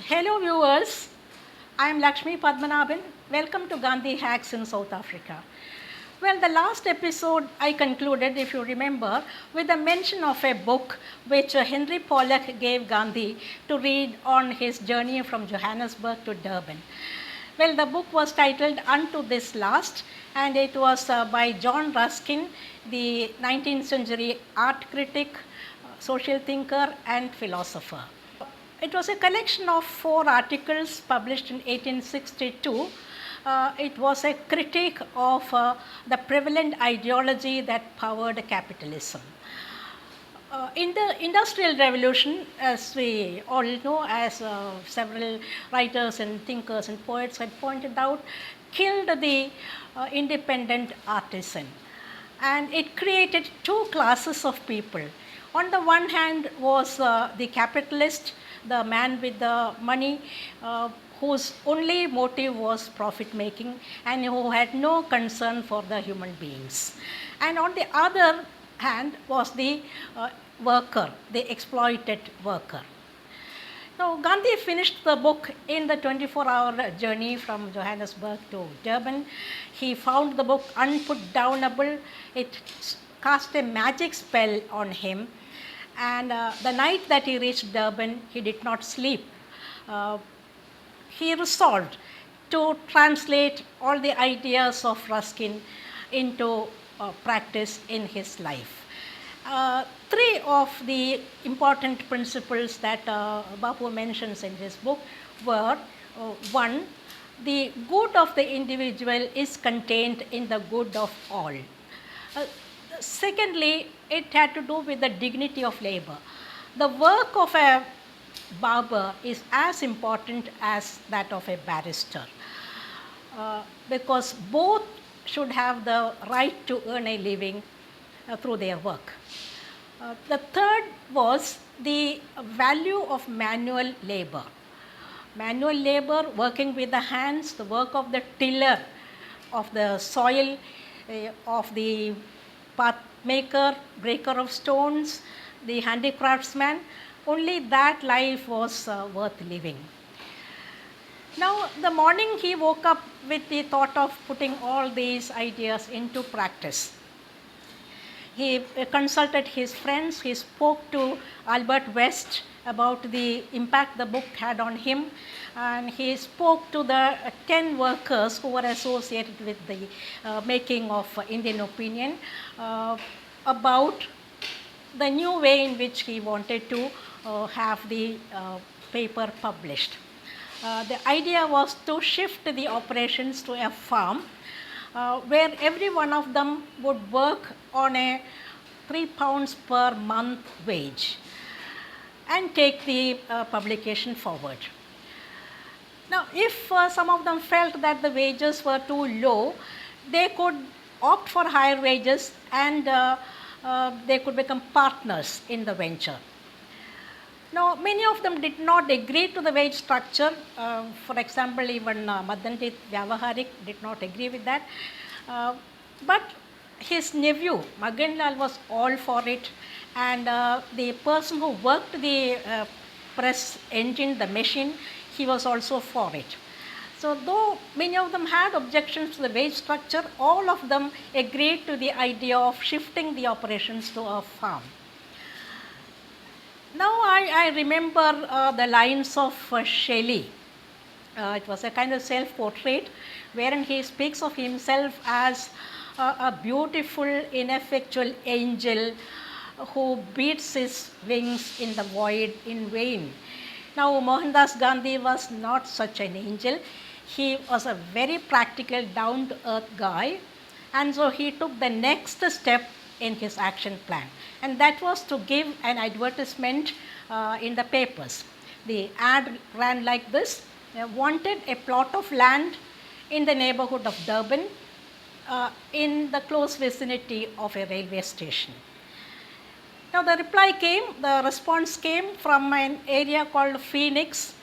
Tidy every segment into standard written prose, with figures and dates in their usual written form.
Hello viewers, I am Lakshmi Padmanabhan. Welcome to Gandhi Hacks in South Africa. Well, the last episode I concluded, if you remember, with a mention of a book which Henry Pollock gave Gandhi to read on his journey from Johannesburg to Durban. Well, the book was titled Unto This Last, and it was by John Ruskin, the 19th century art critic, social thinker, and philosopher. It was a collection of 4 articles published in 1862. It was a critique of the prevalent ideology that powered capitalism. In the Industrial Revolution, as we all know, as several writers and thinkers and poets had pointed out, killed the independent artisan. And it created two classes of people. On the one hand was the capitalist, the man with the money, whose only motive was profit making and who had no concern for the human beings. And on the other hand was the worker, the exploited worker. Now, Gandhi finished the book in the 24-hour journey from Johannesburg to Durban. He found the book unputdownable. It cast a magic spell on him. And the night that he reached Durban, he did not sleep. He resolved to translate all the ideas of Ruskin into practice in his life. Three of the important principles that Bapu mentions in his book were one, the good of the individual is contained in the good of all. Secondly, it had to do with the dignity of labor. The work of a barber is as important as that of a barrister, because both should have the right to earn a living through their work. The third was the value of manual labor. Manual labor, working with the hands, the work of the tiller, of the soil, of the path maker, breaker of stones, the handicraftsman, only that life was worth living. Now, the morning he woke up with the thought of putting all these ideas into practice. He consulted his friends, he spoke to Albert West about the impact the book had on him, and he spoke to the 10 workers who were associated with the making of Indian opinion about the new way in which he wanted to have the paper published. The idea was to shift the operations to a farm where every one of them would work on a £3 per month wage and take the publication forward. Now, if some of them felt that the wages were too low, they could opt for higher wages and they could become partners in the venture. Now, many of them did not agree to the wage structure. For example, even Madanjit Vyavaharik did not agree with that. But his nephew, Maganlal, was all for it. And the person who worked the press engine, the machine, he was also for it. So, though many of them had objections to the wage structure, all of them agreed to the idea of shifting the operations to a farm. Now, I remember the lines of Shelley. It was a kind of self-portrait wherein he speaks of himself as a beautiful, ineffectual angel who beats his wings in the void in vain. Now, Mohandas Gandhi was not such an angel. He was a very practical, down-to-earth guy, and so he took the next step in his action plan, and that was to give an advertisement in the papers. The ad ran like this: wanted a plot of land in the neighborhood of Durban in the close vicinity of a railway station. Now, the response came from an area called Phoenix.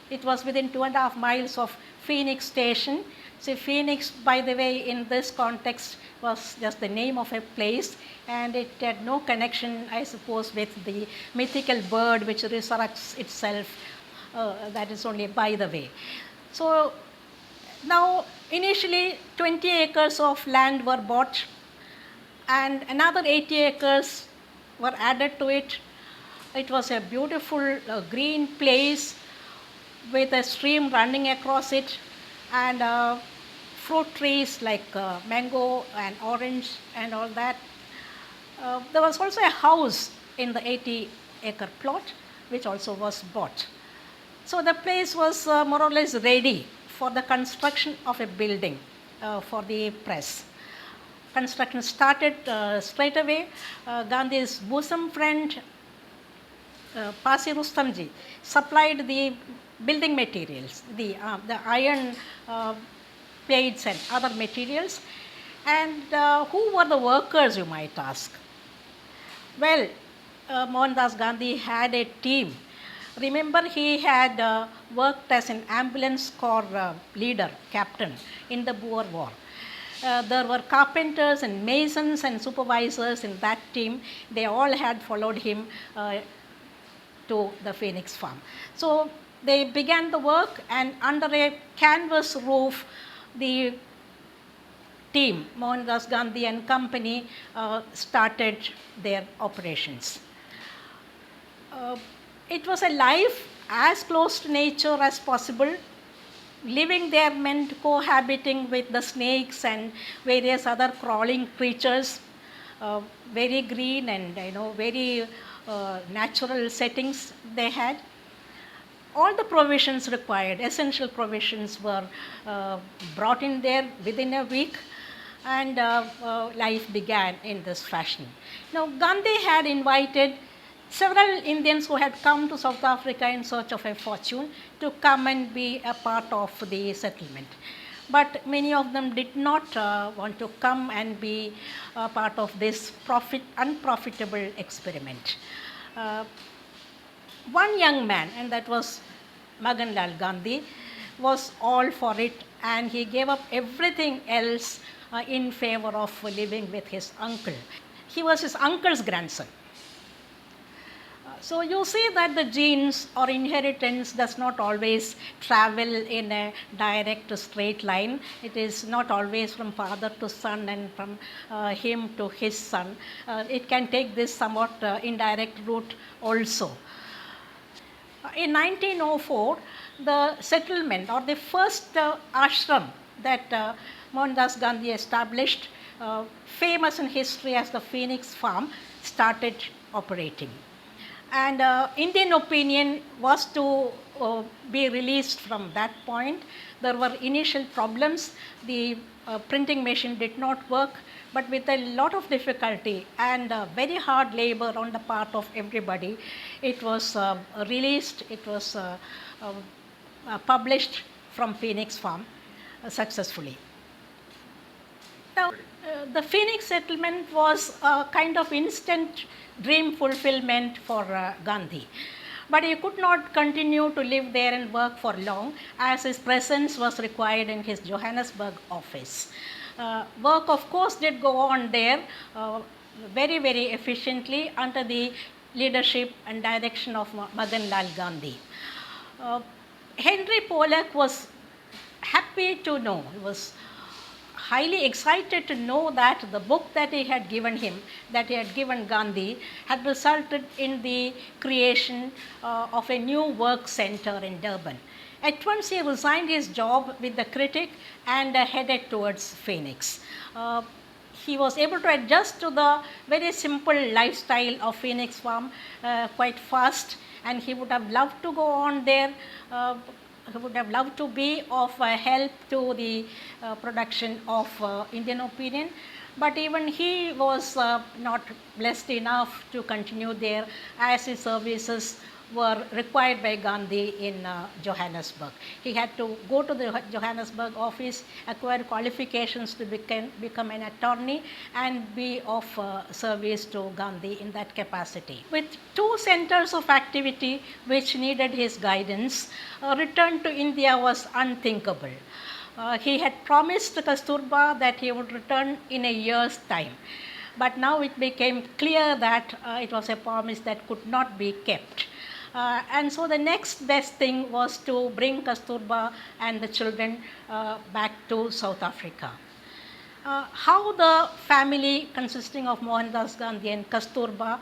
It was within 2.5 miles of Phoenix station. See, Phoenix, by the way, in this context was just the name of a place, and it had no connection, I suppose, with the mythical bird which resurrects itself That is only by the way. So now initially 20 acres of land were bought and another 80 acres were added to it. It was a beautiful green place with a stream running across it and fruit trees like mango and orange and all that. There was also a house in the 80-acre plot which also was bought. So the place was more or less ready for the construction of a building for the press. Construction started straight away. Gandhi's bosom friend Pasi Rustamji supplied the building materials, the iron plates and other materials. And who were the workers, you might ask? Well, Mohandas Gandhi had a team. Remember, he had worked as an ambulance corps leader, captain in the Boer War. There were carpenters and masons and supervisors in that team. They all had followed him to the Phoenix farm. So they began the work, and under a canvas roof, the team, Mohandas Gandhi and company, started their operations. It was a life as close to nature as possible. Living there meant cohabiting with the snakes and various other crawling creatures. Very green and very natural settings they had. All the provisions required, essential provisions, were brought in there within a week, and life began in this fashion. Now, Gandhi had invited several Indians who had come to South Africa in search of a fortune to come and be a part of the settlement. But many of them did not want to come and be part of this unprofitable experiment. One young man, and that was Magan Lal Gandhi, was all for it, and he gave up everything else in favor of living with his uncle. He was his uncle's grandson. So you see that the genes or inheritance does not always travel in a direct straight line. It is not always from father to son and from him to his son. It can take this somewhat indirect route also. In 1904, the settlement or the first ashram that Mohandas Gandhi established, famous in history as the Phoenix Farm, started operating. And Indian opinion was to be released from that point. There were initial problems. The printing machine did not work, but with a lot of difficulty and very hard labor on the part of everybody, it was released. It was published from Phoenix Farm successfully. Now, the Phoenix settlement was a kind of instant dream fulfillment for Gandhi. But he could not continue to live there and work for long, as his presence was required in his Johannesburg office. Work, of course, did go on there very, very efficiently under the leadership and direction of Magan Lal Gandhi. Henry Pollack was happy to know, he was highly excited to know that the book that he had given him, that he had given Gandhi, had resulted in the creation of a new work center in Durban. At once he resigned his job with the Critic and headed towards Phoenix. He was able to adjust to the very simple lifestyle of Phoenix Farm quite fast, and he would have loved to go on there. He would have loved to be of help to the production of Indian opinion, but even he was not blessed enough to continue there, as his services were required by Gandhi in Johannesburg. He had to go to the Johannesburg office, acquire qualifications to become an attorney, and be of service to Gandhi in that capacity. With two centers of activity which needed his guidance, a return to India was unthinkable. He had promised Kasturba that he would return in a year's time, but now it became clear that it was a promise that could not be kept. And so the next best thing was to bring Kasturba and the children back to South Africa. How the family consisting of Mohandas Gandhi and Kasturba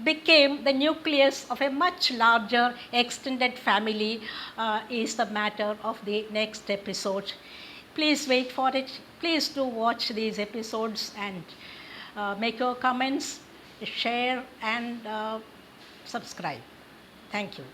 became the nucleus of a much larger extended family is the matter of the next episode. Please wait for it. Please do watch these episodes and make your comments, share, and subscribe. Thank you.